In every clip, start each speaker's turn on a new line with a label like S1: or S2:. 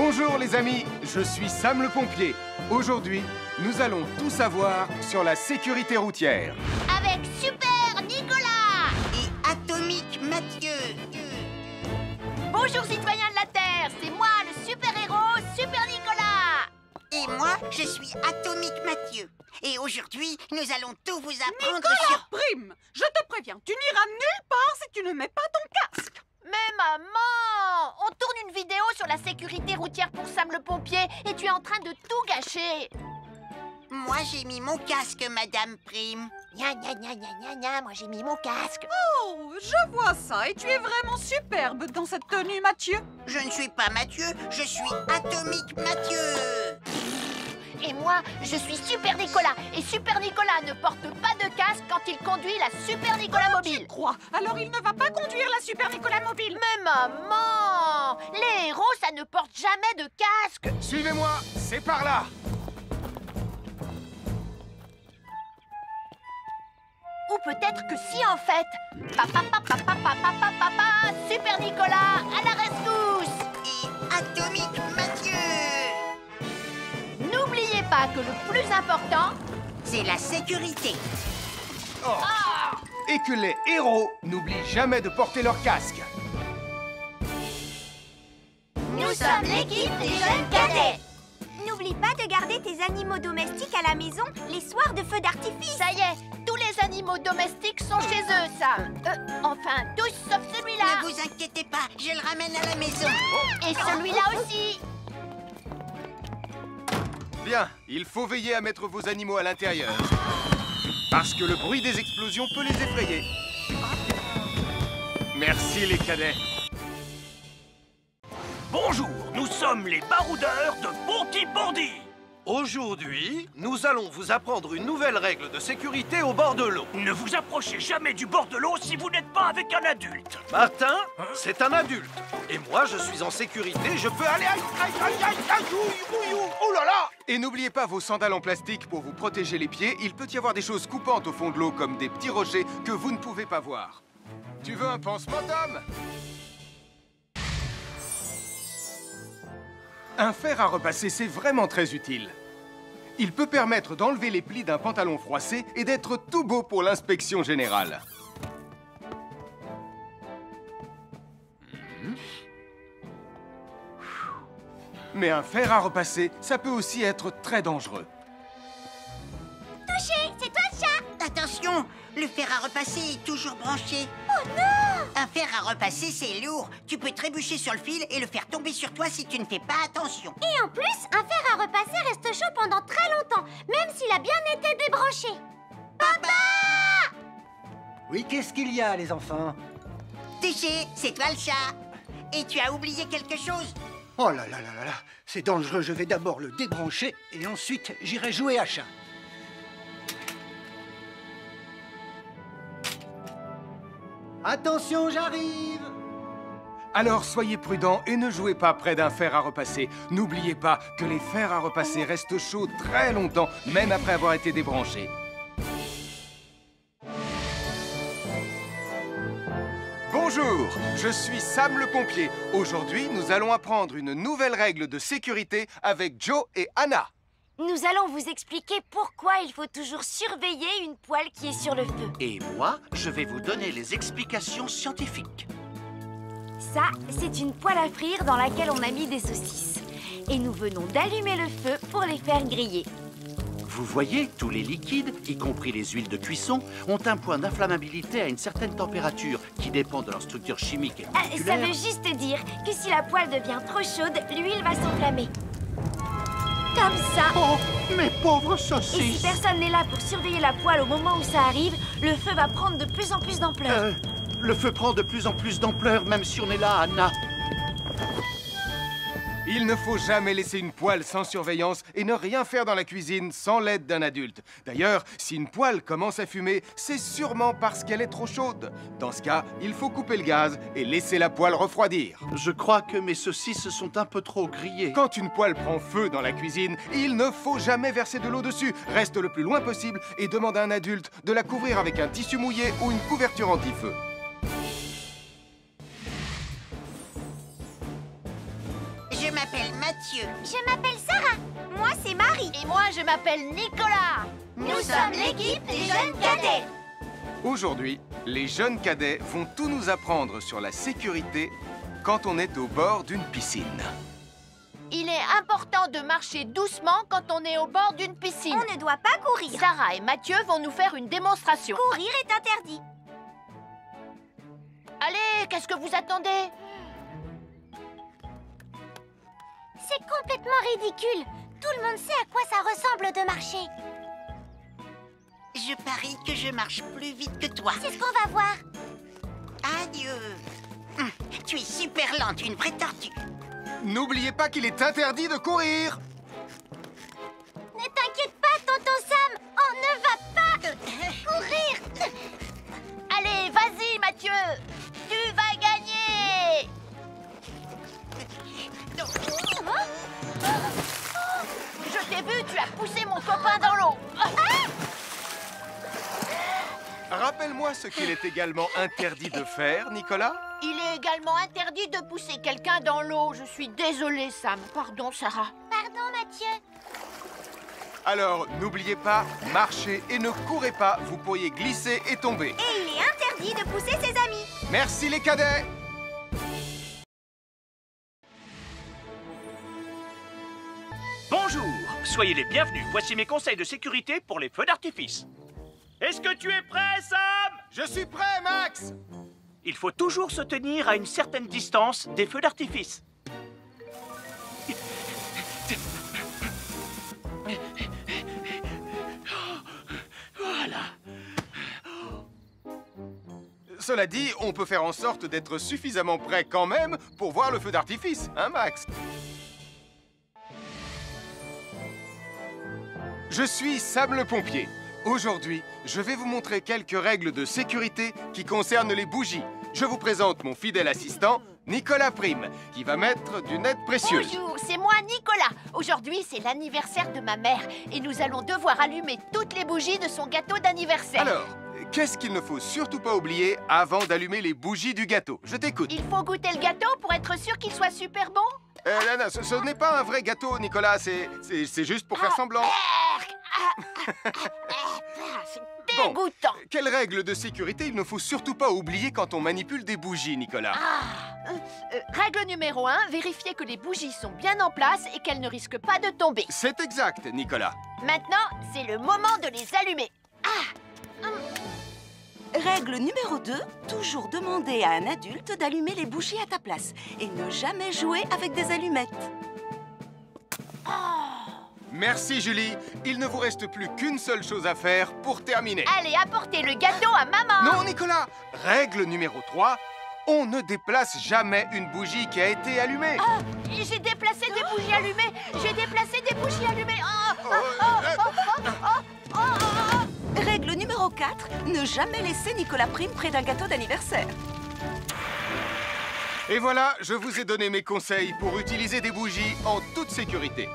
S1: Bonjour les amis, je suis Sam le pompier. Aujourd'hui, nous allons tout savoir sur la sécurité routière.
S2: Avec Super Nicolas
S3: et Atomique Mathieu.
S2: Bonjour citoyens de la Terre, c'est moi le super-héros Super Nicolas.
S3: Et moi, je suis Atomique Mathieu. Et aujourd'hui, nous allons tout vous apprendre
S4: Nicolas
S3: sur...
S4: Prime, je te préviens, tu n'iras nulle part si tu ne mets pas ton casque.
S2: Mais maman, on tourne une vidéo sur la sécurité routière pour Sam le pompier et tu es en train de tout gâcher.
S3: Moi, j'ai mis mon casque, Madame Prime.
S2: Gna gna gna gna gna gna, moi j'ai mis mon casque.
S4: Oh, je vois ça et tu es vraiment superbe dans cette tenue, Mathieu.
S3: Je ne suis pas Mathieu, je suis Atomique Mathieu.
S2: Et moi, je suis Super Nicolas. Et Super Nicolas ne porte pas de casque quand il conduit la Super Nicolas Mobile.
S4: Crois, alors il ne va pas conduire la Super Nicolas Mobile.
S2: Mais maman, les héros, ça ne porte jamais de casque.
S1: Suivez-moi, c'est par là.
S2: Ou peut-être que si en fait. Papa, papa, papa, papa, papa, Super Nicolas, à la rescousse.
S3: Et Atomique Mathieu.
S2: N'oubliez pas que le plus important,
S3: C'est la sécurité.
S1: Oh. Et que les héros n'oublient jamais de porter leur casque.
S2: nous sommes l'équipe des jeunes cadets.
S5: N'oublie pas de garder tes animaux domestiques à la maison les soirs de feux d'artifice.
S2: Ça y est, tous les animaux domestiques sont chez eux, Sam. Enfin, tous sauf celui-là.
S3: Ne vous inquiétez pas, je le ramène à la maison.
S2: Et celui-là aussi.
S1: Bien, il faut veiller à mettre vos animaux à l'intérieur. Parce que le bruit des explosions peut les effrayer. Merci les cadets.
S6: Bonjour, nous sommes les baroudeurs de Pontypandy.
S7: Aujourd'hui, nous allons vous apprendre une nouvelle règle de sécurité au bord de l'eau.
S6: Ne vous approchez jamais du bord de l'eau si vous n'êtes pas avec un adulte.
S7: Martin, c'est un adulte. Et moi, je suis en sécurité, je peux aller... Aïe, aïe, aïe, aïe, aïe, ouïe, ouïe, ouïe, oh là là!
S1: Et n'oubliez pas vos sandales en plastique pour vous protéger les pieds. Il peut y avoir des choses coupantes au fond de l'eau, comme des petits rochers que vous ne pouvez pas voir. Tu veux un pansement, Tom? Un fer à repasser, c'est vraiment très utile. Il peut permettre d'enlever les plis d'un pantalon froissé et d'être tout beau pour l'inspection générale. Mais un fer à repasser, ça peut aussi être très dangereux.
S5: Touché, c'est toi le chat.
S3: Attention, le fer à repasser est toujours branché.
S5: Oh non!
S3: Un fer à repasser, c'est lourd. Tu peux trébucher sur le fil et le faire tomber sur toi si tu ne fais pas attention.
S5: Et en plus, un fer à repasser reste chaud pendant très longtemps, même s'il a bien été débranché.
S3: Papa!
S8: Oui, qu'est-ce qu'il y a, les enfants?
S3: Touché, c'est toi le chat. Et tu as oublié quelque chose?
S8: Oh là là là là là, c'est dangereux, je vais d'abord le débrancher et ensuite j'irai jouer à chat. Attention, j'arrive!
S1: Alors soyez prudents et ne jouez pas près d'un fer à repasser. N'oubliez pas que les fers à repasser restent chauds très longtemps, même après avoir été débranchés. Bonjour, je suis Sam le pompier. Aujourd'hui, nous allons apprendre une nouvelle règle de sécurité avec Joe et Anna.
S5: Nous allons vous expliquer pourquoi il faut toujours surveiller une poêle qui est sur le feu.
S7: Et moi, je vais vous donner les explications scientifiques.
S5: Ça, c'est une poêle à frire dans laquelle on a mis des saucisses. Et nous venons d'allumer le feu pour les faire griller.
S7: Vous voyez, tous les liquides, y compris les huiles de cuisson, ont un point d'inflammabilité à une certaine température qui dépend de leur structure chimique et
S5: Ça
S7: moléculaire.
S5: veut juste dire que si la poêle devient trop chaude, l'huile va s'enflammer. Comme ça.
S7: Oh, mes pauvres
S5: Et si
S7: saucisses!
S5: personne n'est là pour surveiller la poêle au moment où ça arrive, le feu va prendre de plus en plus d'ampleur.
S7: Le feu prend de plus en plus d'ampleur, même si on est là, Anna.
S1: Il ne faut jamais laisser une poêle sans surveillance et ne rien faire dans la cuisine sans l'aide d'un adulte. D'ailleurs, si une poêle commence à fumer, c'est sûrement parce qu'elle est trop chaude. Dans ce cas, il faut couper le gaz et laisser la poêle refroidir.
S7: Je crois que mes saucisses sont un peu trop grillées.
S1: Quand une poêle prend feu dans la cuisine, il ne faut jamais verser de l'eau dessus. Reste le plus loin possible et demande à un adulte de la couvrir avec un tissu mouillé ou une couverture anti-feu.
S3: Je m'appelle Mathieu.
S2: Je m'appelle Sarah. Moi, c'est Marie. Et moi, je m'appelle Nicolas. Nous sommes l'équipe des jeunes cadets.
S1: Aujourd'hui, les jeunes cadets vont tout nous apprendre sur la sécurité quand on est au bord d'une piscine.
S2: Il est important de marcher doucement quand on est au bord d'une piscine. On ne doit pas courir. Sarah et Mathieu vont nous faire une démonstration. Courir est interdit. Allez, qu'est-ce que vous attendez? C'est complètement ridicule. Tout le monde sait à quoi ça ressemble de marcher.
S3: Je parie que je marche plus vite que toi.
S2: C'est ce qu'on va voir.
S3: Adieu. Tu es super lente, une vraie tortue.
S1: N'oubliez pas qu'il est interdit de courir.
S2: Ne t'inquiète pas, tonton Sam. On ne va pas courir. Allez, vas-y, Mathieu. Tu vas gagner. Je t'ai vu, tu as poussé mon copain dans l'eau.
S1: Rappelle-moi ce qu'il est également interdit de faire, Nicolas.
S2: Il est également interdit de pousser quelqu'un dans l'eau. Je suis désolée, Sam. Pardon, Sarah. Pardon, Mathieu.
S1: Alors, n'oubliez pas, marchez et ne courez pas. Vous pourriez glisser et tomber.
S2: Et il est interdit de pousser ses amis.
S1: Merci les cadets.
S6: Bonjour, soyez les bienvenus. Voici mes conseils de sécurité pour les feux d'artifice. Est-ce que tu es prêt, Sam?
S1: Je suis prêt, Max.
S6: Il faut toujours se tenir à une certaine distance des feux d'artifice. Voilà.
S1: Cela dit, on peut faire en sorte d'être suffisamment prêt quand même pour voir le feu d'artifice, hein, Max? Je suis Sam le pompier. Aujourd'hui, je vais vous montrer quelques règles de sécurité qui concernent les bougies. Je vous présente mon fidèle assistant, Nicolas Prime, qui va mettre d'une aide précieuse.
S2: Bonjour, c'est moi, Nicolas. Aujourd'hui, c'est l'anniversaire de ma mère et nous allons devoir allumer toutes les bougies de son gâteau d'anniversaire.
S1: Alors, qu'est-ce qu'il ne faut surtout pas oublier avant d'allumer les bougies du gâteau? Je t'écoute.
S2: Il faut goûter le gâteau pour être sûr qu'il soit super bon?
S1: Non, ce n'est pas un vrai gâteau, Nicolas. C'est juste pour faire semblant.
S2: C'est dégoûtant.
S1: Quelles règles de sécurité il ne faut surtout pas oublier quand on manipule des bougies, Nicolas?
S2: Règle numéro 1, vérifier que les bougies sont bien en place et qu'elles ne risquent pas de tomber.
S1: C'est exact, Nicolas.
S2: Maintenant, c'est le moment de les allumer.
S9: Règle numéro 2, toujours demander à un adulte d'allumer les bougies à ta place et ne jamais jouer avec des allumettes.
S1: Merci, Julie. Il ne vous reste plus qu'une seule chose à faire pour terminer.
S2: Allez, apportez le gâteau à maman.
S1: Non, Nicolas. Règle numéro 3, on ne déplace jamais une bougie qui a été allumée.
S2: J'ai déplacé des bougies allumées. J'ai déplacé des bougies allumées.
S9: Règle numéro 4, ne jamais laisser Nicolas Prime près d'un gâteau d'anniversaire.
S1: Et voilà, je vous ai donné mes conseils pour utiliser des bougies en toute sécurité.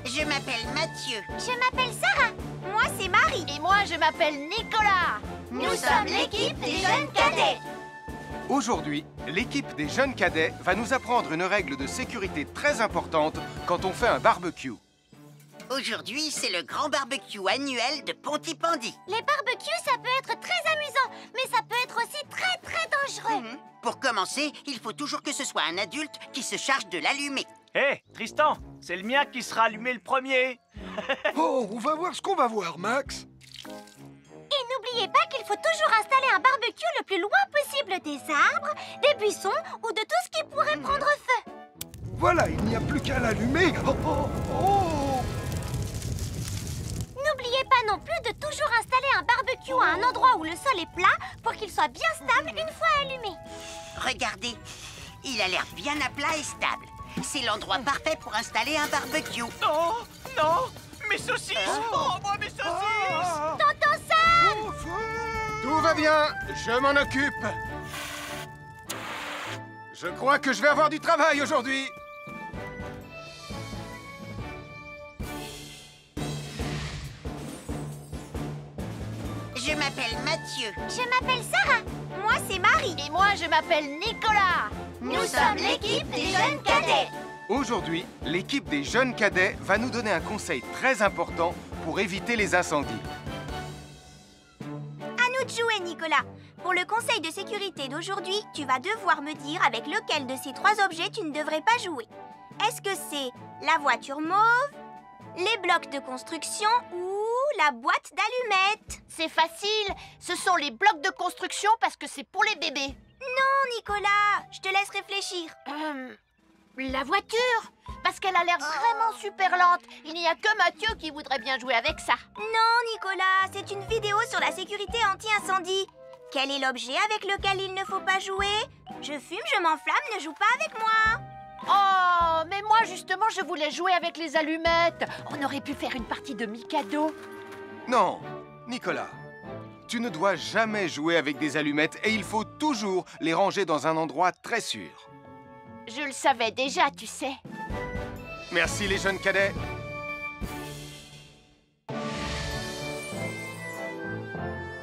S3: Je m'appelle Mathieu.
S2: Je m'appelle Sarah. Moi, c'est Marie. Et moi, je m'appelle Nicolas. Nous sommes l'équipe des jeunes cadets.
S1: Aujourd'hui, l'équipe des jeunes cadets va nous apprendre une règle de sécurité très importante quand on fait un barbecue.
S3: Aujourd'hui, c'est le grand barbecue annuel de Pontypandy.
S2: Les barbecues, ça peut être très amusant, mais ça peut être aussi très, très dangereux.
S3: Pour commencer, il faut toujours que ce soit un adulte qui se charge de l'allumer.
S6: Hé, Tristan, c'est le mien qui sera allumé le premier.
S8: Oh, on va voir ce qu'on va voir, Max.
S2: Et n'oubliez pas qu'il faut toujours installer un barbecue le plus loin possible des arbres, des buissons ou de tout ce qui pourrait prendre feu.
S8: Voilà, il n'y a plus qu'à l'allumer. Oh, oh, oh.
S2: N'oubliez pas non plus de toujours installer un barbecue à un endroit où le sol est plat pour qu'il soit bien stable une fois allumé.
S3: Regardez, il a l'air bien à plat et stable. C'est l'endroit parfait pour installer un barbecue.
S6: Non, non, mes saucisses. Oh, moi, mes saucisses.
S2: Tonton Sam!
S1: Tout va bien, je m'en occupe. Je crois que je vais avoir du travail aujourd'hui.
S3: Je m'appelle Mathieu.
S2: Je m'appelle Sarah. moi, c'est Marie. Et moi, je m'appelle Nicolas. Nous sommes l'équipe des jeunes cadets.
S1: Aujourd'hui, l'équipe des jeunes cadets va nous donner un conseil très important pour éviter les incendies.
S2: À nous de jouer, Nicolas. Pour le conseil de sécurité d'aujourd'hui, tu vas devoir me dire avec lequel de ces 3 objets tu ne devrais pas jouer. Est-ce que c'est la voiture mauve, les blocs de construction ou la boîte d'allumettes? C'est facile, ce sont les blocs de construction parce que c'est pour les bébés. Non, Nicolas, je te laisse réfléchir. La voiture, parce qu'elle a l'air vraiment super lente. Il n'y a que Mathieu qui voudrait bien jouer avec ça. Non, Nicolas, c'est une vidéo sur la sécurité anti-incendie. Quel est l'objet avec lequel il ne faut pas jouer? Je fume, je m'enflamme, ne joue pas avec moi. Oh, mais moi justement, je voulais jouer avec les allumettes. On aurait pu faire une partie de Mikado.
S1: Non, Nicolas, tu ne dois jamais jouer avec des allumettes et il faut toujours les ranger dans un endroit très sûr.
S2: Je le savais déjà, tu sais.
S1: Merci les jeunes cadets.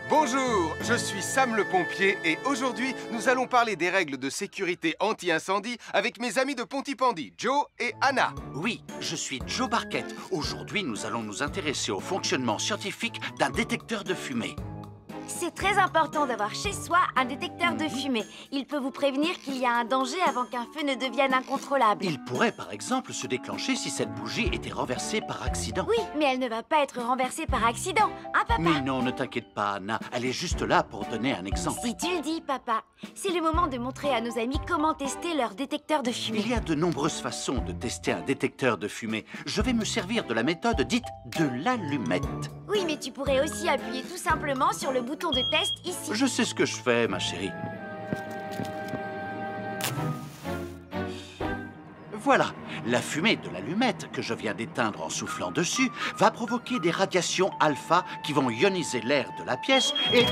S1: Bonjour, je suis Sam le pompier et aujourd'hui, nous allons parler des règles de sécurité anti-incendie avec mes amis de Pontypandy, Joe et Anna.
S7: Oui, je suis Joe Barquette. Aujourd'hui, nous allons nous intéresser au fonctionnement scientifique d'un détecteur de fumée.
S5: C'est très important d'avoir chez soi un détecteur de fumée. Il peut vous prévenir qu'il y a un danger avant qu'un feu ne devienne incontrôlable.
S7: Il pourrait, par exemple, se déclencher si cette bougie était renversée par accident.
S5: Oui, mais elle ne va pas être renversée par accident, hein, papa?
S7: Mais non, ne t'inquiète pas, Anna. Elle est juste là pour donner un exemple.
S5: Si tu le dis, papa. C'est le moment de montrer à nos amis comment tester leur détecteur de fumée.
S7: Il y a de nombreuses façons de tester un détecteur de fumée. Je vais me servir de la méthode dite de l'allumette.
S5: Oui, mais tu pourrais aussi appuyer tout simplement sur le bouton de test ici.
S7: Je sais ce que je fais, ma chérie. Voilà, la fumée de l'allumette que je viens d'éteindre en soufflant dessus va provoquer des radiations alpha qui vont ioniser l'air de la pièce et...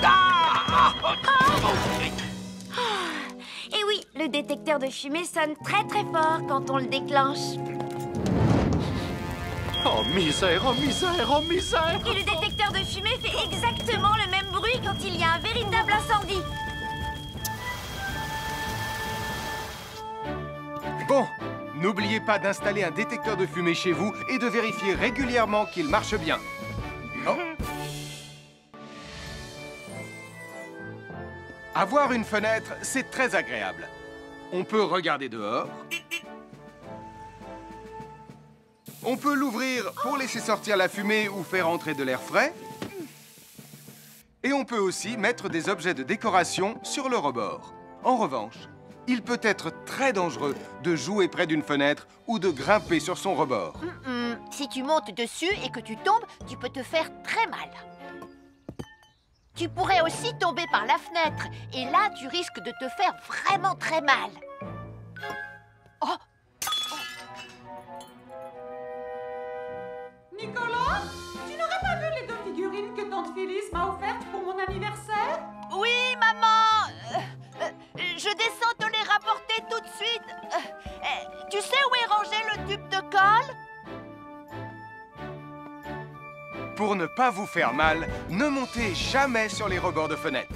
S5: Et oui, le détecteur de fumée sonne très très fort quand on le déclenche.
S7: Oh misère, oh misère, oh misère!
S5: Et le détecteur de fumée fait exactement le même bruit quand il y a un véritable incendie.
S1: Bon, n'oubliez pas d'installer un détecteur de fumée chez vous et de vérifier régulièrement qu'il marche bien. Oh. Avoir une fenêtre, c'est très agréable. On peut regarder dehors. On peut l'ouvrir pour laisser sortir la fumée ou faire entrer de l'air frais. Et on peut aussi mettre des objets de décoration sur le rebord. En revanche, il peut être très dangereux de jouer près d'une fenêtre ou de grimper sur son rebord.
S2: Si tu montes dessus et que tu tombes, tu peux te faire très mal. Tu pourrais aussi tomber par la fenêtre. Et là, tu risques de te faire vraiment très mal. Oh!
S4: Nicolas, tu n'aurais pas vu les 2 figurines que tante Phyllis m'a offertes pour mon anniversaire?
S2: Oui, maman! Je descends te les rapporter tout de suite. Tu sais où est rangé le tube de colle?
S1: Pour ne pas vous faire mal, ne montez jamais sur les rebords de fenêtres.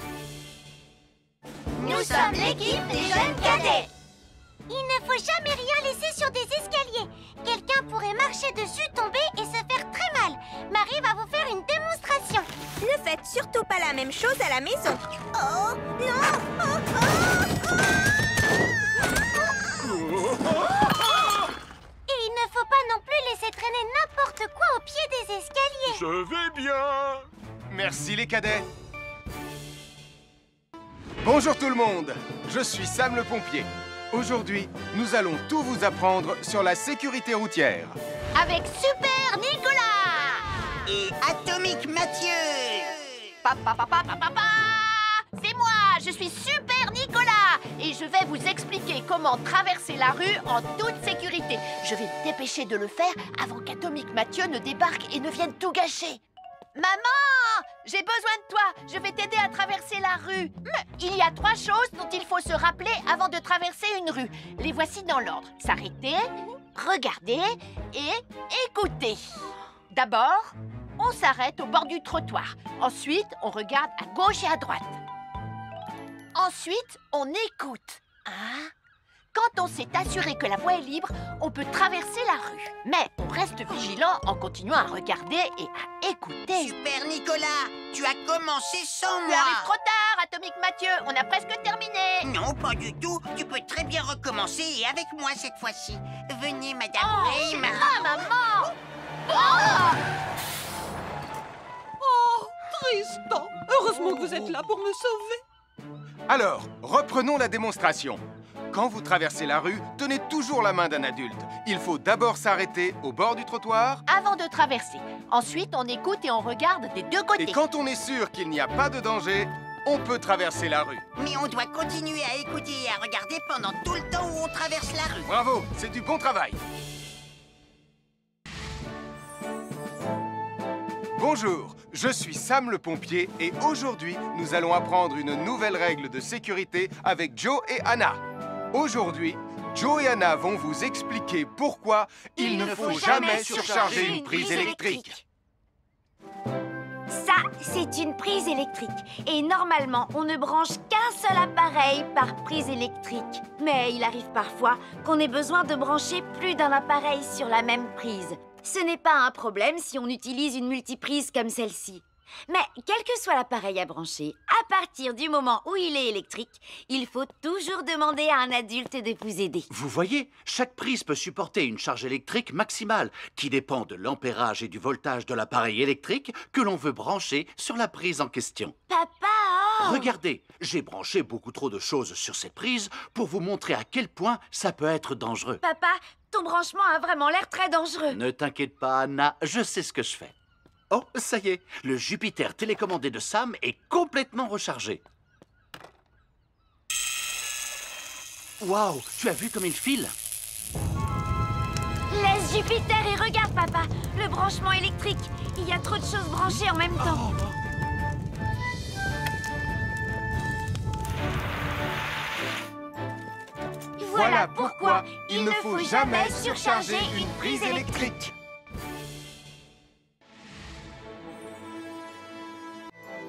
S2: Nous sommes l'équipe des jeunes cadets. Il ne faut jamais rien laisser sur des escaliers. Quelqu'un pourrait marcher dessus, tomber et se faire très mal. Marie va vous faire une démonstration. Ne faites surtout pas la même chose à la maison. Oh, non! Et il ne faut pas non plus laisser traîner n'importe quoi au pied des escaliers.
S1: Je vais bien. Merci les cadets. Bonjour tout le monde. Je suis Sam le pompier. Aujourd'hui, nous allons tout vous apprendre sur la sécurité routière.
S2: Avec Super Nicolas!
S3: Et Atomique Mathieu!
S2: C'est moi, je suis Super Nicolas! Et je vais vous expliquer comment traverser la rue en toute sécurité. Je vais me dépêcher de le faire avant qu'Atomique Mathieu ne débarque et ne vienne tout gâcher. Maman! J'ai besoin de toi! Je vais t'aider à traverser la rue. Il y a 3 choses dont il faut se rappeler avant de traverser une rue. Les voici dans l'ordre. S'arrêter, regarder et écouter. D'abord, on s'arrête au bord du trottoir. Ensuite, on regarde à gauche et à droite.
S10: Ensuite, on écoute. Hein? Quand on s'est assuré que la voie est libre, on peut traverser la rue. Mais on reste vigilant en continuant à regarder et à écouter.
S3: Super Nicolas, tu as commencé sans
S10: Tu
S3: moi.
S10: arrives trop tard, Atomique Mathieu. On a presque terminé.
S3: Non, pas du tout. Tu peux très bien recommencer et avec moi cette fois-ci. Venez, Madame Weymouth.
S10: Ah, maman!
S4: Oh, Tristan! Heureusement que vous êtes là pour me sauver.
S1: Alors, reprenons la démonstration. Quand vous traversez la rue, tenez toujours la main d'un adulte. Il faut d'abord s'arrêter au bord du trottoir.
S10: Avant de traverser. Ensuite, on écoute et on regarde des deux côtés.
S1: Et quand on est sûr qu'il n'y a pas de danger, on peut traverser la rue.
S3: Mais on doit continuer à écouter et à regarder pendant tout le temps où on traverse la rue.
S1: Bravo, c'est du bon travail. Bonjour, je suis Sam le pompier et aujourd'hui, nous allons apprendre une nouvelle règle de sécurité avec Joe et Anna. Aujourd'hui, Joe et Anna vont vous expliquer pourquoi il ne faut jamais surcharger une prise électrique.
S5: Ça, c'est une prise électrique. Et normalement, on ne branche qu'un seul appareil par prise électrique. Mais il arrive parfois qu'on ait besoin de brancher plus d'un appareil sur la même prise. Ce n'est pas un problème si on utilise une multiprise comme celle-ci. Mais quel que soit l'appareil à brancher, à partir du moment où il est électrique, il faut toujours demander à un adulte de vous aider.
S7: Vous voyez, chaque prise peut supporter une charge électrique maximale qui dépend de l'ampérage et du voltage de l'appareil électrique que l'on veut brancher sur la prise en question.
S5: Papa, oh!
S7: Regardez, j'ai branché beaucoup trop de choses sur cette prise pour vous montrer à quel point ça peut être dangereux.
S5: Papa, ton branchement a vraiment l'air très dangereux.
S7: Ne t'inquiète pas, Anna, je sais ce que je fais. Oh, ça y est, le Jupiter télécommandé de Sam est complètement rechargé. Waouh, tu as vu comme il file?
S5: Laisse Jupiter et regarde, papa. Le branchement électrique. Il y a trop de choses branchées en même temps.
S1: Voilà pourquoi il ne faut jamais surcharger une prise électrique.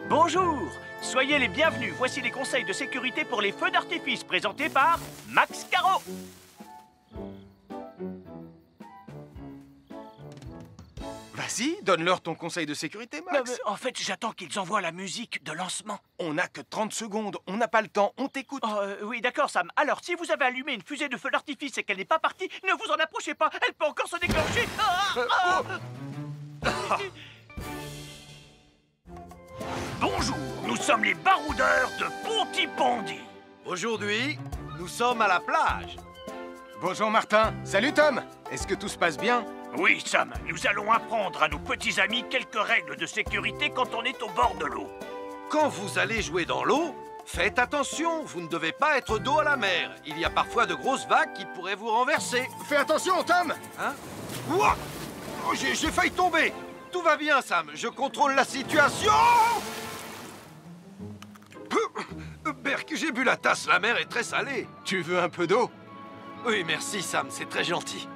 S6: Bonjour, soyez les bienvenus. Voici les conseils de sécurité pour les feux d'artifice présentés par Max Caro.
S1: Vas-y, donne-leur ton conseil de sécurité, Max.
S6: En fait, j'attends qu'ils envoient la musique de lancement.
S1: On n'a que 30 secondes, on n'a pas le temps, on t'écoute.
S6: Oui, d'accord, Sam. Alors, si vous avez allumé une fusée de feu d'artifice et qu'elle n'est pas partie, ne vous en approchez pas. Elle peut encore se déclencher. Bonjour, nous sommes les baroudeurs de Pontypandy.
S11: Aujourd'hui, nous sommes à la plage.
S1: Bonjour Martin. Salut Tom. Est-ce que tout se passe bien?
S6: Oui, Sam, nous allons apprendre à nos petits amis quelques règles de sécurité quand on est au bord de l'eau.
S11: Quand vous allez jouer dans l'eau, faites attention, vous ne devez pas être dos à la mer. Il y a parfois de grosses vagues qui pourraient vous renverser.
S1: Fais attention, Tom.
S11: Hein? Ouah! Oh, j'ai failli tomber. Tout va bien, Sam, je contrôle la situation. Berk, j'ai bu la tasse, la mer est très salée.
S1: Tu veux un peu d'eau?
S11: Oui, merci, Sam, c'est très gentil.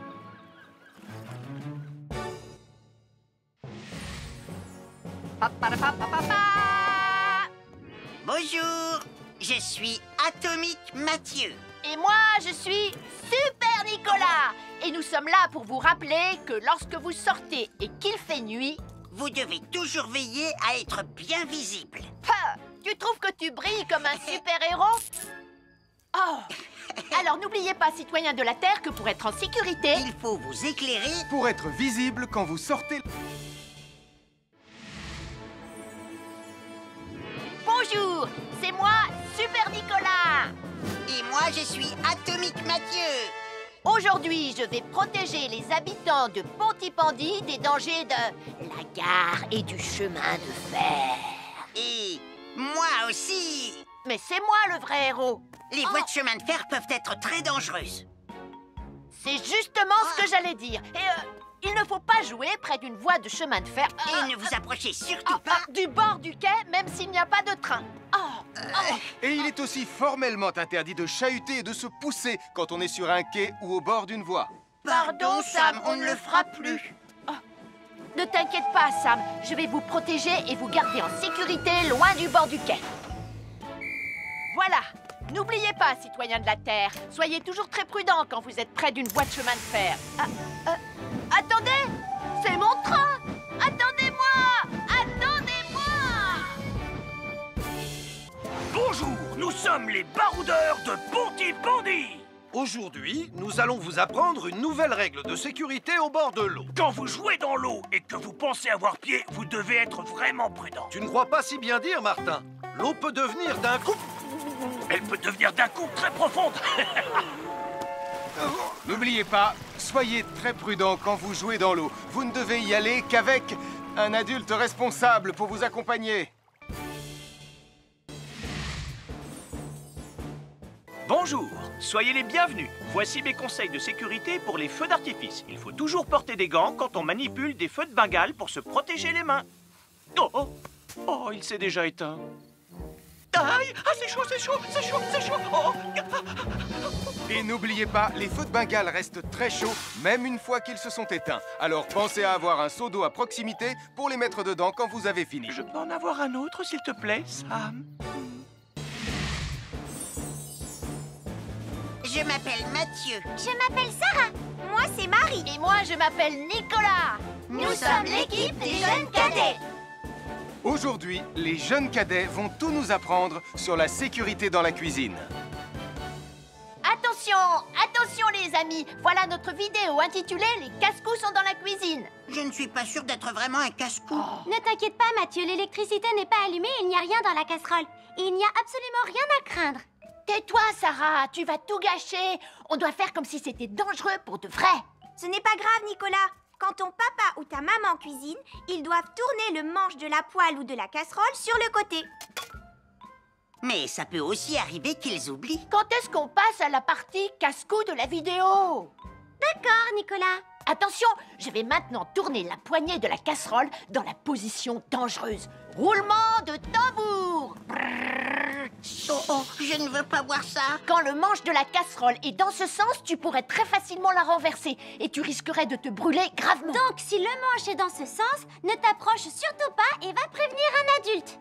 S3: Bonjour, je suis Atomique Mathieu.
S10: Et moi, je suis Super Nicolas. Et nous sommes là pour vous rappeler que lorsque vous sortez et qu'il fait nuit,
S3: Vous devez toujours veiller à être bien visible.
S10: tu trouves que tu brilles comme un super-héros? Oh! Alors n'oubliez pas, citoyens de la Terre, que pour être en sécurité,
S3: il faut vous éclairer
S1: pour être visible quand vous sortez.
S10: Bonjour, c'est moi, Super Nicolas.
S3: Et moi, je suis Atomique Mathieu.
S10: Aujourd'hui, je vais protéger les habitants de Pontypandy des dangers de la gare et du chemin de fer.
S3: Et moi aussi.
S10: Mais c'est moi le vrai héros.
S3: Les voies de chemin de fer peuvent être très dangereuses.
S10: C'est justement ce que j'allais dire. Et il ne faut pas jouer près d'une voie de chemin de fer.
S3: Et ne vous approchez surtout pas
S10: du bord du quai, même s'il n'y a pas de train.
S1: Et il est aussi formellement interdit de chahuter et de se pousser quand on est sur un quai ou au bord d'une voie.
S10: Pardon, Sam, on ne le fera plus. Ne t'inquiète pas, Sam. Je vais vous protéger et vous garder en sécurité loin du bord du quai. Voilà, N'oubliez pas, citoyens de la Terre, soyez toujours très prudents quand vous êtes près d'une voie de chemin de fer. Attendez! C'est mon train! Attendez-moi! Attendez-moi!
S6: Bonjour, nous sommes les baroudeurs de Pontypandy.
S11: Aujourd'hui, nous allons vous apprendre une nouvelle règle de sécurité au bord de l'eau.
S6: Quand vous jouez dans l'eau et que vous pensez avoir pied, vous devez être vraiment prudent.
S11: Tu ne crois pas si bien dire, Martin? L'eau peut devenir d'un coup...
S6: Elle peut devenir d'un coup très profonde.
S1: N'oubliez pas, soyez très prudent quand vous jouez dans l'eau. Vous ne devez y aller qu'avec un adulte responsable pour vous accompagner.
S6: Bonjour, soyez les bienvenus. Voici mes conseils de sécurité pour les feux d'artifice. Il faut toujours porter des gants quand on manipule des feux de Bengale pour se protéger les mains. Oh, il s'est déjà éteint. Aïe! Ah, c'est chaud, c'est chaud, c'est chaud, c'est chaud! Oh.
S1: Et n'oubliez pas, les feux de Bengale restent très chauds, même une fois qu'ils se sont éteints. Alors pensez à avoir un seau d'eau à proximité pour les mettre dedans quand vous avez fini.
S6: Je peux en avoir un autre, s'il te plaît, Sam?
S3: Je m'appelle Mathieu.
S2: Je m'appelle Sarah. Moi, c'est Marie.
S10: Et moi, je m'appelle Nicolas.
S2: Nous sommes l'équipe des jeunes cadets.
S1: Aujourd'hui, les jeunes cadets vont tout nous apprendre sur la sécurité dans la cuisine.
S10: Attention, attention les amis. Voilà notre vidéo intitulée « Les casse-cous sont dans la cuisine ».
S3: Je ne suis pas sûre d'être vraiment un casse-cou.
S2: Ne t'inquiète pas, Mathieu, l'électricité n'est pas allumée et il n'y a rien dans la casserole. Et il n'y a absolument rien à craindre.
S10: Tais-toi, Sarah, tu vas tout gâcher. On doit faire comme si c'était dangereux pour de vrai.
S2: Ce n'est pas grave, Nicolas. Quand ton papa ou ta maman cuisine, ils doivent tourner le manche de la poêle ou de la casserole sur le côté.
S3: Mais ça peut aussi arriver qu'ils oublient.
S10: Quand est-ce qu'on passe à la partie casse-cou de la vidéo?
S2: D'accord, Nicolas.
S10: Attention, je vais maintenant tourner la poignée de la casserole dans la position dangereuse. Roulement de tambour.
S3: Oh, je ne veux pas voir ça.
S10: Quand le manche de la casserole est dans ce sens, tu pourrais très facilement la renverser et tu risquerais de te brûler gravement.
S2: Donc, si le manche est dans ce sens, ne t'approche surtout pas et va prévenir un adulte.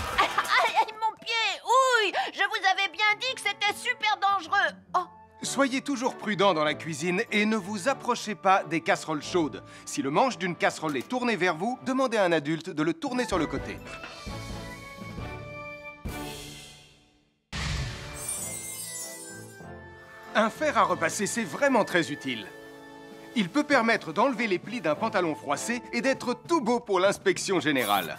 S10: Aïe, mon pied! Ouille! Je vous avais bien dit que c'était super dangereux. Oh!
S1: Soyez toujours prudent dans la cuisine et ne vous approchez pas des casseroles chaudes. Si le manche d'une casserole est tourné vers vous, demandez à un adulte de le tourner sur le côté. Un fer à repasser, c'est vraiment très utile. Il peut permettre d'enlever les plis d'un pantalon froissé et d'être tout beau pour l'inspection générale.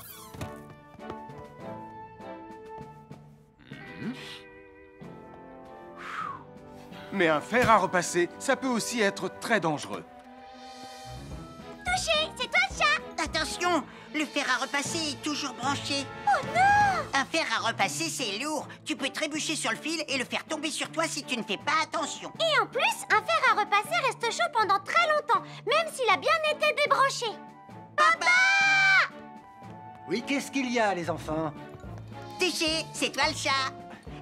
S1: Mais un fer à repasser, ça peut aussi être très dangereux.
S2: Touché, c'est toi le chat.
S3: Attention, le fer à repasser est toujours branché.
S2: Oh non!
S3: Un fer à repasser, c'est lourd. Tu peux trébucher sur le fil et le faire tomber sur toi si tu ne fais pas attention.
S2: Et en plus, un fer à repasser reste chaud pendant très longtemps, même s'il a bien été débranché. Papa!
S8: Oui, qu'est-ce qu'il y a, les enfants?
S3: Touché, c'est toi le chat.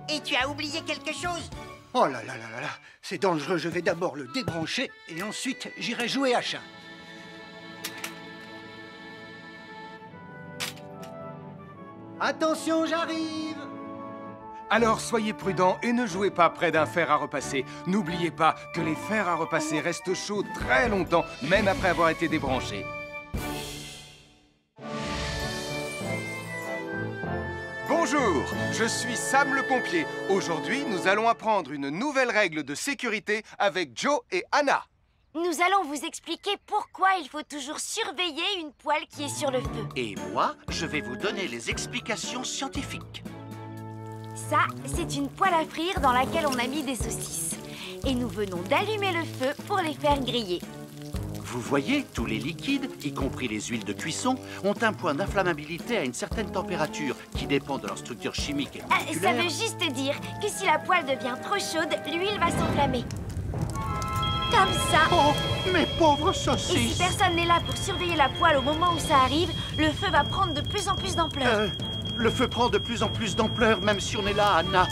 S3: Et tu as oublié quelque chose?
S8: Oh là là là là là, c'est dangereux, je vais d'abord le débrancher et ensuite j'irai jouer à chat. Attention, j'arrive!
S1: Alors soyez prudents et ne jouez pas près d'un fer à repasser. N'oubliez pas que les fers à repasser restent chauds très longtemps, même après avoir été débranchés. Bonjour, je suis Sam le pompier. Aujourd'hui, nous allons apprendre une nouvelle règle de sécurité avec Joe et Anna.
S5: Nous allons vous expliquer pourquoi il faut toujours surveiller une poêle qui est sur le feu.
S7: Et moi, je vais vous donner les explications scientifiques.
S5: Ça, c'est une poêle à frire dans laquelle on a mis des saucisses. Et nous venons d'allumer le feu pour les faire griller.
S7: Vous voyez, tous les liquides, y compris les huiles de cuisson, ont un point d'inflammabilité à une certaine température qui dépend de leur structure chimique et
S5: Ça
S7: moléculaire.
S5: veut juste dire que si la poêle devient trop chaude, l'huile va s'enflammer. Comme ça.
S7: Oh, mes pauvres
S5: Et si
S7: saucisses!
S5: personne n'est là pour surveiller la poêle au moment où ça arrive, le feu va prendre de plus en plus d'ampleur.
S7: Le feu prend de plus en plus d'ampleur, même si on est là, Anna.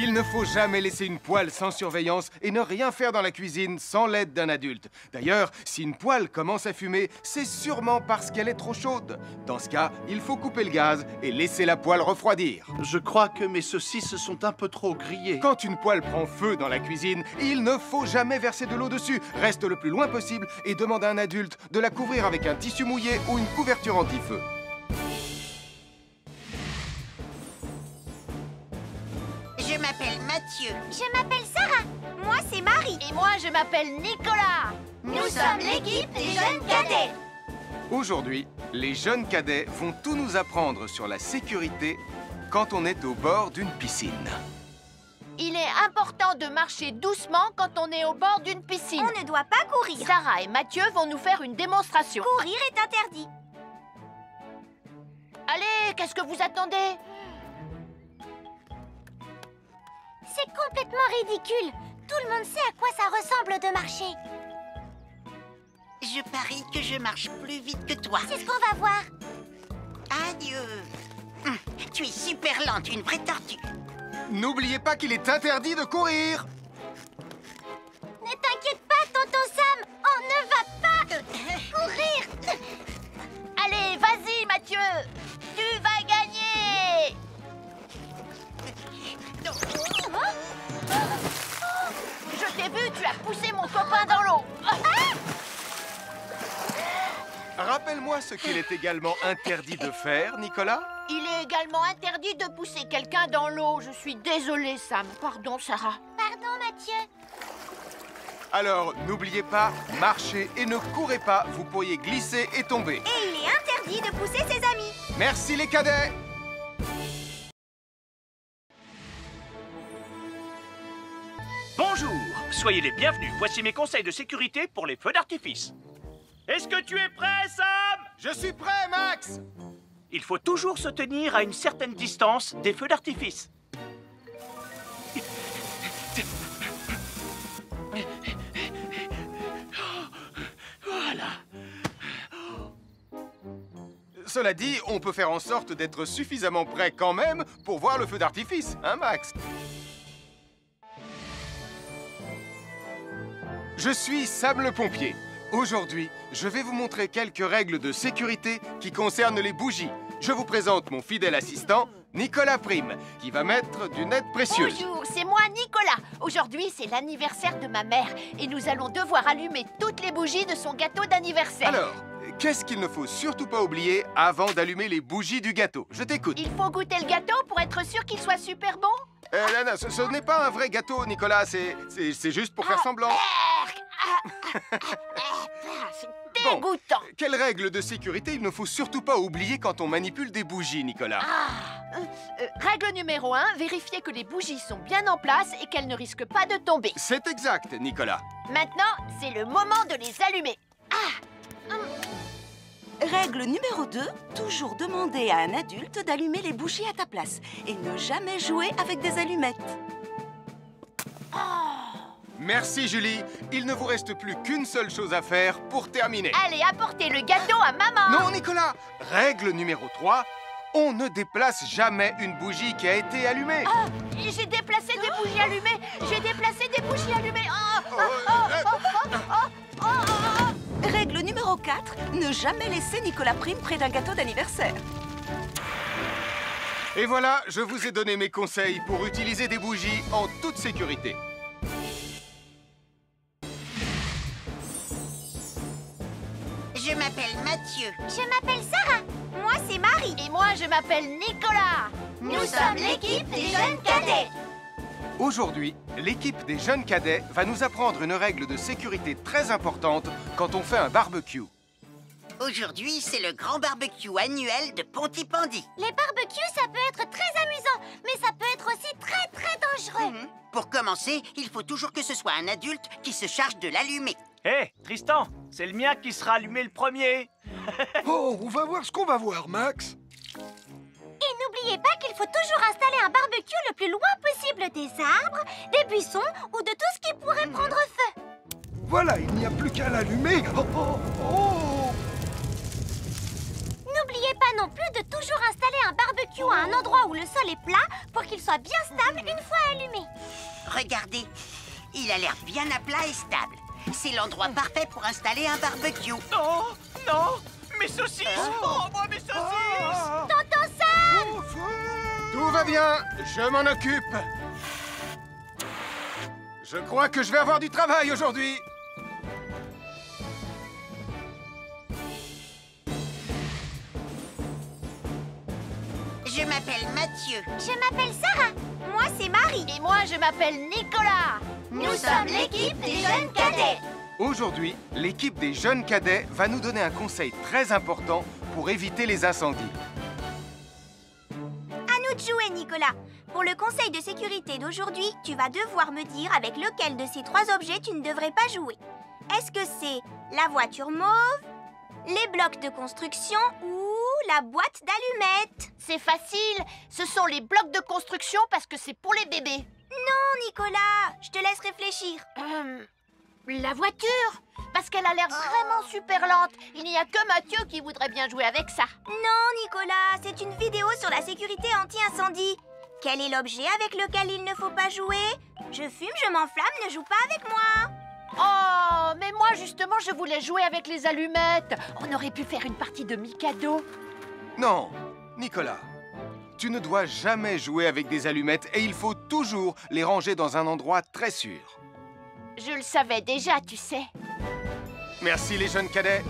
S1: Il ne faut jamais laisser une poêle sans surveillance et ne rien faire dans la cuisine sans l'aide d'un adulte. D'ailleurs, si une poêle commence à fumer, c'est sûrement parce qu'elle est trop chaude. Dans ce cas, il faut couper le gaz et laisser la poêle refroidir.
S7: Je crois que mes saucisses sont un peu trop grillées.
S1: Quand une poêle prend feu dans la cuisine, il ne faut jamais verser de l'eau dessus. Reste le plus loin possible et demande à un adulte de la couvrir avec un tissu mouillé ou une couverture anti-feu.
S3: Je m'appelle Mathieu.
S2: Je m'appelle Sarah. Moi, c'est Marie.
S10: Et moi, je m'appelle Nicolas.
S2: Nous sommes l'équipe des jeunes cadets.
S1: Aujourd'hui, les jeunes cadets vont tout nous apprendre sur la sécurité quand on est au bord d'une piscine.
S10: Il est important de marcher doucement quand on est au bord d'une piscine.
S2: On ne doit pas courir.
S10: Sarah et Mathieu vont nous faire une démonstration.
S2: Courir est interdit.
S10: Allez, qu'est-ce que vous attendez?
S2: C'est complètement ridicule. Tout le monde sait à quoi ça ressemble de marcher.
S3: Je parie que je marche plus vite que toi.
S2: C'est ce qu'on va voir.
S3: Adieu. Tu es super lente, une vraie tortue.
S1: N'oubliez pas qu'il est interdit de courir.
S2: Ne t'inquiète pas, tonton Sam. On ne va pas courir.
S10: Allez, vas-y, Mathieu. Tu vas gagner. Je t'ai vu, tu as poussé mon copain dans l'eau.
S1: Rappelle-moi ce qu'il est également interdit de faire, Nicolas.
S10: Il est également interdit de pousser quelqu'un dans l'eau. Je suis désolée, Sam. Pardon, Sarah.
S2: Pardon, Mathieu.
S1: Alors, n'oubliez pas, marchez et ne courez pas. Vous pourriez glisser et tomber.
S2: Et il est interdit de pousser ses amis.
S1: Merci les cadets.
S6: Bonjour, soyez les bienvenus. Voici mes conseils de sécurité pour les feux d'artifice. Est-ce que tu es prêt, Sam?
S1: Je suis prêt, Max.
S6: Il faut toujours se tenir à une certaine distance des feux d'artifice. Voilà.
S1: Cela dit, on peut faire en sorte d'être suffisamment prêt quand même pour voir le feu d'artifice, hein, Max? Je suis Sam le pompier. Aujourd'hui, je vais vous montrer quelques règles de sécurité qui concernent les bougies. Je vous présente mon fidèle assistant, Nicolas Prime, qui va mettre d'une aide précieuse.
S10: Bonjour, c'est moi, Nicolas. Aujourd'hui, c'est l'anniversaire de ma mère et nous allons devoir allumer toutes les bougies de son gâteau d'anniversaire.
S1: Alors, qu'est-ce qu'il ne faut surtout pas oublier avant d'allumer les bougies du gâteau? Je t'écoute.
S10: Il faut goûter le gâteau pour être sûr qu'il soit super bon?
S1: Non, ce n'est pas un vrai gâteau, Nicolas. C'est juste pour faire semblant.
S10: C'est dégoûtant.
S1: Quelle règle de sécurité il ne faut surtout pas oublier quand on manipule des bougies, Nicolas?
S10: Règle numéro 1, vérifier que les bougies sont bien en place et qu'elles ne risquent pas de tomber.
S1: C'est exact, Nicolas.
S10: Maintenant, c'est le moment de les allumer.
S9: Règle numéro 2, toujours demander à un adulte d'allumer les bougies à ta place et ne jamais jouer avec des allumettes.
S1: Merci, Julie. Il ne vous reste plus qu'une seule chose à faire pour terminer.
S10: Allez, apportez le gâteau à maman.
S1: Non, Nicolas. Règle numéro 3, on ne déplace jamais une bougie qui a été allumée.
S10: J'ai déplacé des bougies allumées. J'ai déplacé des bougies allumées.
S9: Règle numéro 4, ne jamais laisser Nicolas Prime près d'un gâteau d'anniversaire.
S1: Et voilà, je vous ai donné mes conseils pour utiliser des bougies en toute sécurité.
S3: Je m'appelle Mathieu.
S2: Je m'appelle Sarah. Moi, c'est Marie.
S10: Et moi, je m'appelle Nicolas.
S2: Nous sommes l'équipe des jeunes cadets.
S1: Aujourd'hui, l'équipe des jeunes cadets va nous apprendre une règle de sécurité très importante quand on fait un barbecue.
S3: Aujourd'hui, c'est le grand barbecue annuel de Pontypandy.
S2: Les barbecues, ça peut être très amusant, mais ça peut être aussi très dangereux.
S3: Pour commencer, il faut toujours que ce soit un adulte qui se charge de l'allumer.
S6: Hé, Tristan, c'est le mien qui sera allumé le premier.
S11: Oh, on va voir ce qu'on va voir, Max.
S2: Et n'oubliez pas qu'il faut toujours installer un barbecue le plus loin possible des arbres, des buissons ou de tout ce qui pourrait prendre feu.
S11: Voilà, il n'y a plus qu'à l'allumer. Oh, oh, oh.
S2: N'oubliez pas non plus de toujours installer un barbecue à un endroit où le sol est plat pour qu'il soit bien stable une fois allumé.
S3: Regardez, il a l'air bien à plat et stable. C'est l'endroit parfait pour installer un barbecue.
S6: Non, non, mes saucisses! Oh, moi, mes saucisses!
S2: Tonton Sam!
S1: Tout va bien, je m'en occupe. Je crois que je vais avoir du travail aujourd'hui.
S3: Je m'appelle Mathieu.
S2: Je m'appelle Sarah. Moi, c'est Marie.
S10: Et moi, je m'appelle Nicolas.
S2: Nous sommes l'équipe des jeunes cadets.
S1: Aujourd'hui, l'équipe des jeunes cadets va nous donner un conseil très important pour éviter les incendies.
S2: À nous de jouer, Nicolas. Pour le conseil de sécurité d'aujourd'hui, tu vas devoir me dire avec lequel de ces 3 objets tu ne devrais pas jouer. Est-ce que c'est la voiture mauve, les blocs de construction ou la boîte d'allumettes?
S10: C'est facile, ce sont les blocs de construction parce que c'est pour les bébés.
S2: Non, Nicolas, je te laisse réfléchir.
S10: La voiture, parce qu'elle a l'air vraiment super lente. Il n'y a que Mathieu qui voudrait bien jouer avec ça.
S2: Non, Nicolas, c'est une vidéo sur la sécurité anti-incendie. Quel est l'objet avec lequel il ne faut pas jouer? Je fume, je m'enflamme, ne joue pas avec moi.
S10: Oh, mais moi justement, je voulais jouer avec les allumettes. On aurait pu faire une partie de Mikado.
S1: Non, Nicolas, tu ne dois jamais jouer avec des allumettes et il faut toujours les ranger dans un endroit très sûr.
S10: Je le savais déjà, tu sais.
S1: Merci les jeunes cadets.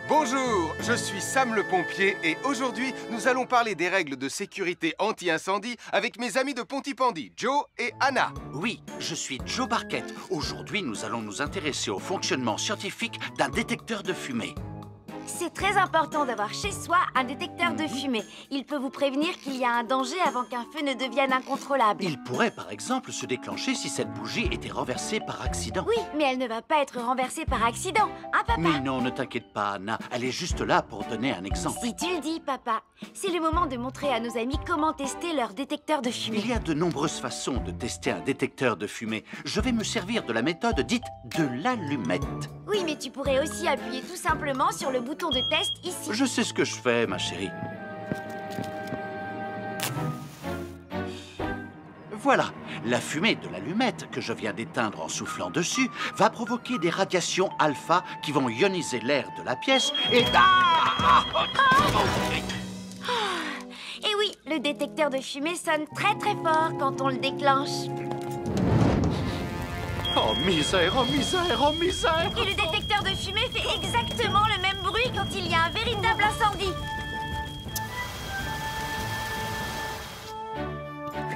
S1: Bonjour, je suis Sam le pompier et aujourd'hui, nous allons parler des règles de sécurité anti-incendie avec mes amis de Pontypandy, Joe et Anna.
S7: Oui, je suis Joe Barquette. Aujourd'hui, nous allons nous intéresser au fonctionnement scientifique d'un détecteur de fumée.
S5: C'est très important d'avoir chez soi un détecteur de fumée. Il peut vous prévenir qu'il y a un danger avant qu'un feu ne devienne incontrôlable.
S7: Il pourrait, par exemple, se déclencher si cette bougie était renversée par accident.
S5: Oui, mais elle ne va pas être renversée par accident, hein, papa?
S7: Mais non, ne t'inquiète pas, Anna. Elle est juste là pour donner un exemple.
S5: Si tu le dis, papa. C'est le moment de montrer à nos amis comment tester leur détecteur de fumée.
S7: Il y a de nombreuses façons de tester un détecteur de fumée. Je vais me servir de la méthode dite de l'allumette.
S5: Oui, mais tu pourrais aussi appuyer tout simplement sur le bouton de test ici.
S7: Je sais ce que je fais, ma chérie. Voilà, la fumée de l'allumette que je viens d'éteindre en soufflant dessus va provoquer des radiations alpha qui vont ioniser l'air de la pièce et...
S5: Et oui, le détecteur de fumée sonne très très fort quand on le déclenche.
S7: Oh misère, oh misère, oh misère!
S5: Et le détecteur de fumée fait exactement le même bruit quand il y a un véritable incendie.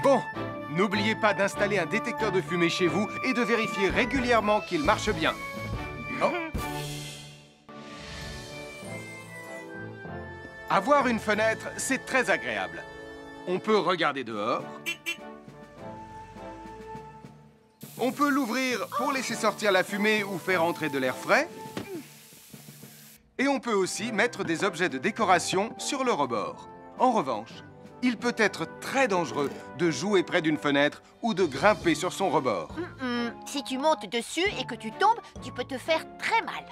S1: Bon, n'oubliez pas d'installer un détecteur de fumée chez vous et de vérifier régulièrement qu'il marche bien. Oh. Avoir une fenêtre, c'est très agréable. On peut regarder dehors. On peut l'ouvrir pour laisser sortir la fumée ou faire entrer de l'air frais. Et on peut aussi mettre des objets de décoration sur le rebord. En revanche, il peut être très dangereux de jouer près d'une fenêtre ou de grimper sur son rebord.
S10: Si tu montes dessus et que tu tombes, tu peux te faire très mal.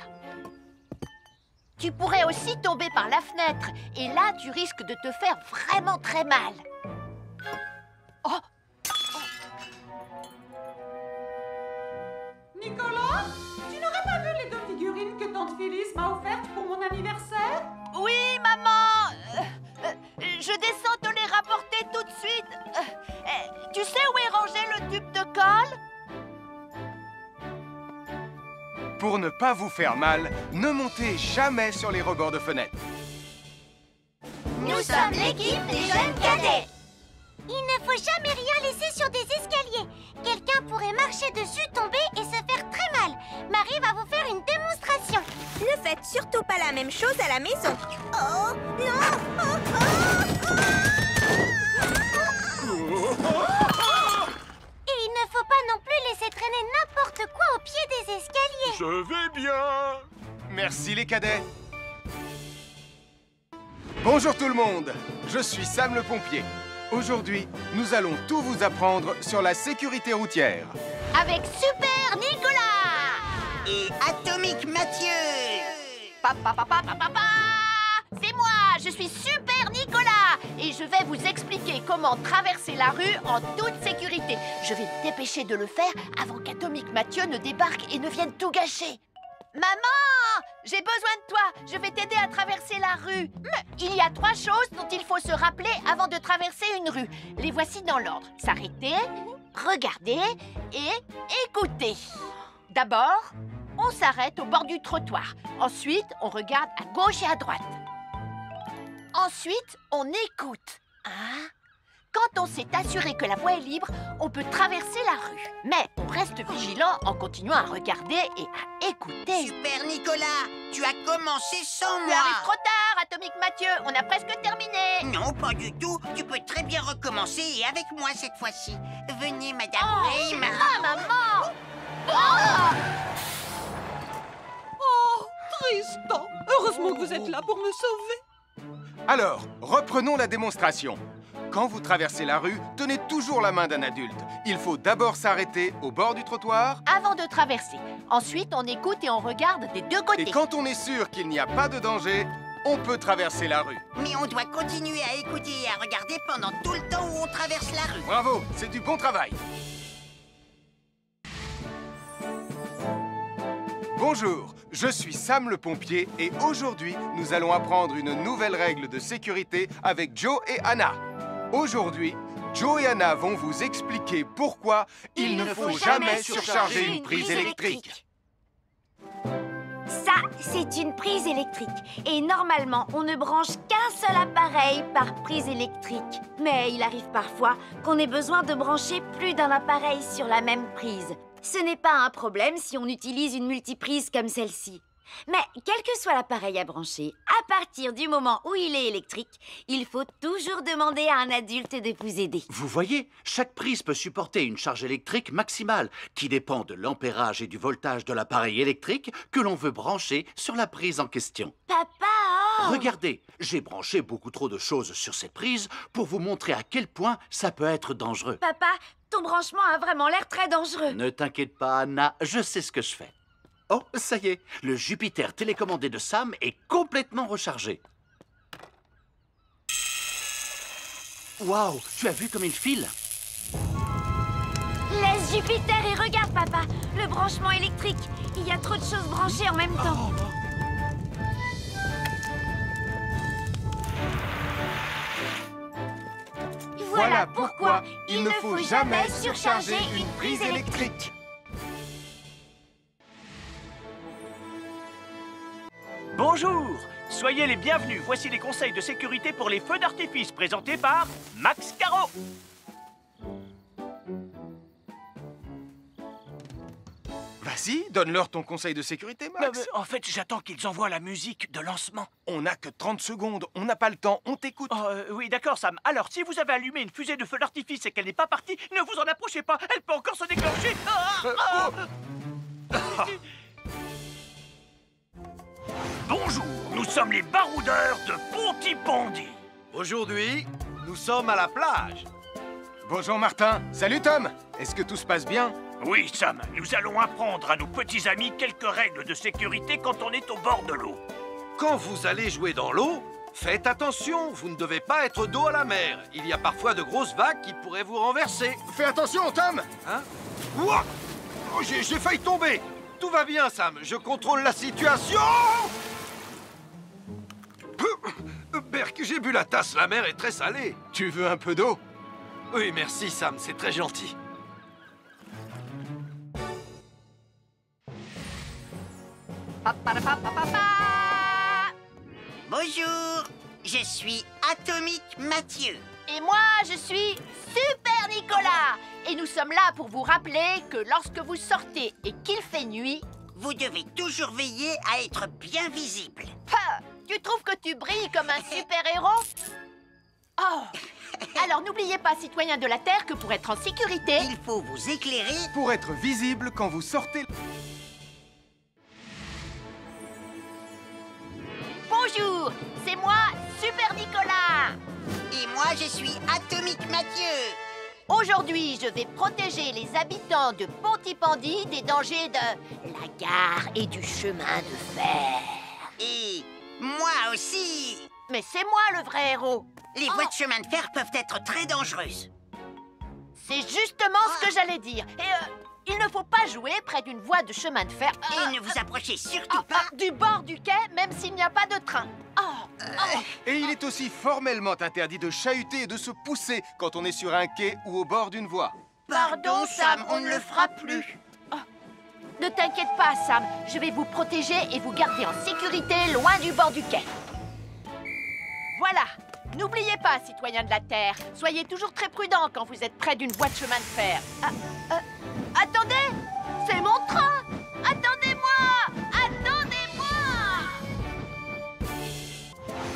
S10: Tu pourrais aussi tomber par la fenêtre. Et là, tu risques de te faire vraiment très mal. Oh!
S4: Nicolas, tu n'aurais pas vu les 2 figurines que tante Phyllis m'a offertes pour mon anniversaire?
S10: Oui, maman! Je descends te les rapporter tout de suite. Tu sais où est rangé le tube de colle?
S1: Pour ne pas vous faire mal, ne montez jamais sur les rebords de fenêtres.
S2: Nous sommes l'équipe des jeunes cadets. Il ne faut jamais rien laisser sur des escaliers. Quelqu'un pourrait marcher dessus, tomber et se faire très mal. Marie va vous faire une démonstration. Ne faites surtout pas la même chose à la maison. Oh, non! Et il ne faut pas non plus laisser traîner n'importe quoi au pied des escaliers.
S1: Je vais bien. Merci les cadets. Bonjour tout le monde. Je suis Sam le pompier. Aujourd'hui, nous allons tout vous apprendre sur la sécurité routière.
S10: Avec Super Nicolas!
S3: et Atomique Mathieu.
S10: C'est moi, je suis Super Nicolas et je vais vous expliquer comment traverser la rue en toute sécurité. Je vais me dépêcher de le faire avant qu'Atomique Mathieu ne débarque et ne vienne tout gâcher. Maman, j'ai besoin de toi, je vais t'aider à traverser la rue. Il y a 3 choses dont il faut se rappeler avant de traverser une rue. Les voici dans l'ordre. S'arrêter, regarder et écouter. D'abord, on s'arrête au bord du trottoir. Ensuite, on regarde à gauche et à droite. Ensuite, on écoute. Quand on s'est assuré que la voie est libre, on peut traverser la rue. Mais on reste vigilant en continuant à regarder et à écouter.
S3: Super Nicolas, tu as commencé sans
S10: Tu
S3: moi.
S10: arrives trop tard, Atomique Mathieu. On a presque terminé.
S3: Non, pas du tout. Tu peux très bien recommencer et avec moi cette fois-ci. Venez, Madame Rayman.
S10: Maman.
S4: Oh, Tristan, heureusement que vous êtes là pour me sauver.
S1: Alors, reprenons la démonstration. Quand vous traversez la rue, tenez toujours la main d'un adulte. Il faut d'abord s'arrêter au bord du trottoir.
S10: Avant de traverser. Ensuite, on écoute et on regarde des deux côtés.
S1: Et quand on est sûr qu'il n'y a pas de danger, on peut traverser la rue.
S3: Mais on doit continuer à écouter et à regarder pendant tout le temps où on traverse la rue.
S1: Bravo, c'est du bon travail. Bonjour, je suis Sam le pompier et aujourd'hui, nous allons apprendre une nouvelle règle de sécurité avec Joe et Anna. Aujourd'hui, Joe et Anna vont vous expliquer pourquoi il ne faut jamais surcharger une prise électrique.
S5: Ça, c'est une prise électrique. Et normalement, on ne branche qu'un seul appareil par prise électrique. Mais il arrive parfois qu'on ait besoin de brancher plus d'un appareil sur la même prise. Ce n'est pas un problème si on utilise une multiprise comme celle-ci. Mais quel que soit l'appareil à brancher, à partir du moment où il est électrique, il faut toujours demander à un adulte de vous aider.
S7: Vous voyez, chaque prise peut supporter une charge électrique maximale qui dépend de l'ampérage et du voltage de l'appareil électrique que l'on veut brancher sur la prise en question.
S5: Papa!
S7: Regardez, j'ai branché beaucoup trop de choses sur cette prise pour vous montrer à quel point ça peut être dangereux.
S5: Papa, ton branchement a vraiment l'air très dangereux.
S7: Ne t'inquiète pas, Anna, je sais ce que je fais. Oh, ça y est, le Jupiter télécommandé de Sam est complètement rechargé. Waouh, tu as vu comme il file?
S5: Laisse Jupiter et regarde, papa. Le branchement électrique. Il y a trop de choses branchées en même temps.
S1: Voilà pourquoi il ne faut jamais surcharger une prise électrique.
S6: Bonjour, soyez les bienvenus. Voici les conseils de sécurité pour les feux d'artifice présentés par Max Caro.
S1: Vas-y, donne-leur ton conseil de sécurité, Max.
S6: En fait, j'attends qu'ils envoient la musique de lancement.
S1: On n'a que 30 secondes, on n'a pas le temps, on t'écoute.
S6: Oui, d'accord, Sam. Alors, si vous avez allumé une fusée de feu d'artifice et qu'elle n'est pas partie, ne vous en approchez pas. Elle peut encore se déclencher. Bonjour, nous sommes les baroudeurs de Pontypandy.
S11: Aujourd'hui, nous sommes à la plage.
S1: Bonjour Martin. Salut Tom. Est-ce que tout se passe bien?
S6: Oui, Sam, nous allons apprendre à nos petits amis quelques règles de sécurité quand on est au bord de l'eau.
S11: Quand vous allez jouer dans l'eau, faites attention, vous ne devez pas être dos à la mer. Il y a parfois de grosses vagues qui pourraient vous renverser.
S1: Fais attention, Tom.
S11: Hein? Ouah! Oh, j'ai failli tomber. Tout va bien, Sam, je contrôle la situation. Berk, j'ai bu la tasse, la mer est très salée.
S1: Tu veux un peu d'eau?
S11: Oui, merci, Sam, c'est très gentil.
S3: Bonjour, je suis Atomique Mathieu.
S10: Et moi, je suis Super Nicolas. Et nous sommes là pour vous rappeler que lorsque vous sortez et qu'il fait nuit,
S3: vous devez toujours veiller à être bien visible.
S10: Tu trouves que tu brilles comme un super-héros? Oh! Alors n'oubliez pas, citoyens de la Terre, que pour être en sécurité,
S3: il faut vous éclairer
S1: pour être visible quand vous sortez.
S10: Bonjour, c'est moi, Super Nicolas.
S3: Et moi, je suis Atomique Mathieu.
S10: Aujourd'hui, je vais protéger les habitants de Pontypandy des dangers de la gare et du chemin de fer.
S3: Et moi aussi.
S10: Mais c'est moi le vrai héros.
S3: Les voies de chemin de fer peuvent être très dangereuses.
S10: C'est justement ce que j'allais dire. Et il ne faut pas jouer près d'une voie de chemin de fer.
S3: Et ne vous approchez surtout pas
S10: du bord du quai, même s'il n'y a pas de train.
S1: Et il est aussi formellement interdit de chahuter et de se pousser quand on est sur un quai ou au bord d'une voie.
S10: Pardon, Sam, on ne le fera plus. Ne t'inquiète pas, Sam. Je vais vous protéger et vous garder en sécurité loin du bord du quai. Voilà. N'oubliez pas, citoyens de la Terre, soyez toujours très prudents quand vous êtes près d'une voie de chemin de fer. Attendez! C'est mon train! Attendez-moi! Attendez-moi!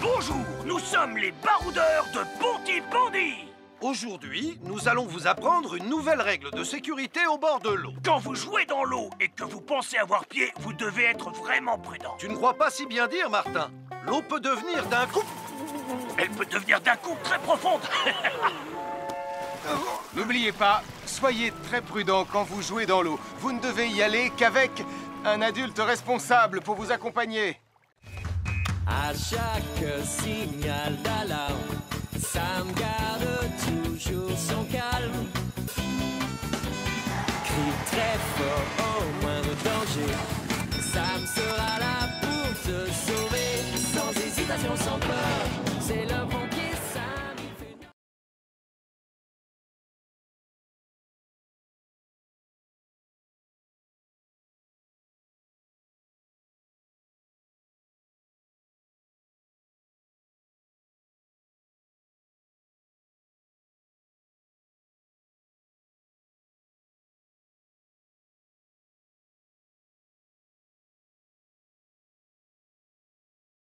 S6: Bonjour, nous sommes les baroudeurs de Pontypandy.
S11: Aujourd'hui, nous allons vous apprendre une nouvelle règle de sécurité au bord de l'eau.
S6: Quand vous jouez dans l'eau et que vous pensez avoir pied, vous devez être vraiment prudent.
S11: Tu ne crois pas si bien dire, Martin? L'eau peut devenir d'un coup...
S6: Elle peut devenir d'un coup très profonde.
S1: N'oubliez pas, soyez très prudent quand vous jouez dans l'eau. Vous ne devez y aller qu'avec un adulte responsable pour vous accompagner.
S12: À chaque signal d'alarme, Sam garde toujours son calme. Crie très fort, oh